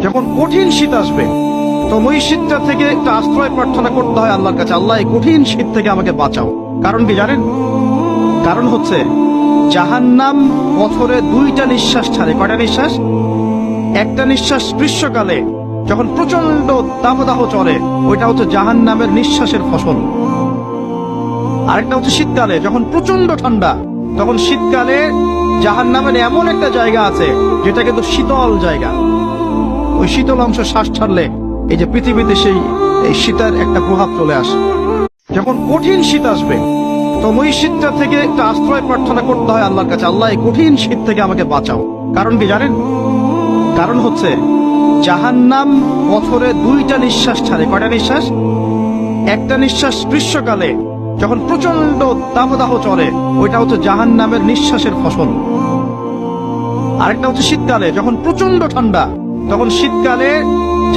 যখন কঠিন শীত আসবে তো ওই শীতটা থেকে একটা আশ্রয় প্রার্থনা করতে হয় আল্লাহর কাছে, আল্লাহ এই কঠিন শীত থেকে আমাকে বাঁচাও। কারণ কি জানেন? কারণ হচ্ছে জাহান্নাম বছরে 2টা নিঃশ্বাস ছাড়ে। কয়টা নিঃশ্বাস? একটা নিঃশ্বাস গ্রীষ্মকালে যখন প্রচন্ড দাবদাহ চলে, ওইটা হচ্ছে জাহান্নামের নিঃশ্বাসের ফসল। আরেকটা হচ্ছে শীতকালে যখন প্রচন্ড ঠান্ডা, তখন শীতকালে জাহান্নামের এমন একটা জায়গা আছে যেটা কিন্তু শীতল জায়গা। ওই শীতল অংশ শ্বাস ছাড়লে এই যে পৃথিবীতে এই শীতের একটা প্রভাব চলে আসে। যখন কঠিন শীত আসবে তো ওই শীতটা থেকে একটা আশ্রয় প্রার্থনা করতে হয় আল্লাহর কাছে, আল্লাহ এই কঠিন শীত থেকে আমাকে বাঁচাও। কারণ কি জানেন? কারণ হচ্ছে জাহান্নাম বছরে 2টা নিঃশ্বাস ছাড়ে। কয়টা নিঃশ্বাস? একটা নিঃশ্বাস গ্রীষ্মকালে যখন প্রচন্ড দাবদাহ চলে, ওইটা হচ্ছে জাহান্নামের নিঃশ্বাসের ফসল। আরেকটা হচ্ছে শীতকালে যখন প্রচন্ড ঠান্ডা, তখন শীতকালে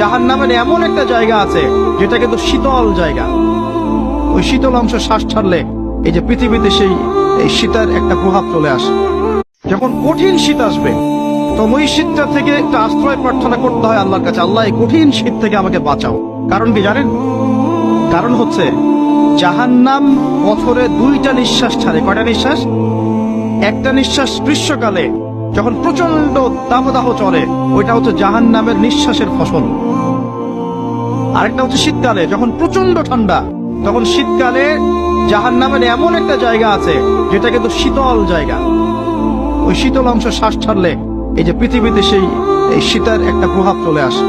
জাহান্নামের এমন একটা জায়গা আছে যেটা কিন্তু শীতল জায়গা। ওই শীতল অংশ শ্বাস ছাড়লে এই যে পৃথিবীতে এই শীতের একটা প্রভাব চলে আসে। যখন কঠিন শীত আসবে তো ওই শীতটা থেকে একটা আশ্রয় প্রার্থনা করতে হয় আল্লাহর কাছে, আল্লাহ এই কঠিন শীত থেকে আমাকে বাঁচাও। কারণ কি জানেন? কারণ হচ্ছে জাহান্নাম বছরে 2টা নিঃশ্বাস ছাড়ে। কয়টা নিঃশ্বাস? একটা নিঃশ্বাস গ্রীষ্মকালে যখন প্রচন্ড দাবদাহ চলে, ওইটা হচ্ছে জাহান্নামের নিঃশ্বাসের ফসল। আরেকটা হচ্ছে শীতকালে যখন প্রচন্ড ঠান্ডা, তখন শীতকালে জাহান্নামের এমন একটা জায়গা আছে যেটা কিন্তু শীতল জায়গা। ওই শীতল অংশ শ্বাস ছাড়লে এই যে পৃথিবীতে এই শীতের একটা প্রভাব চলে আসে।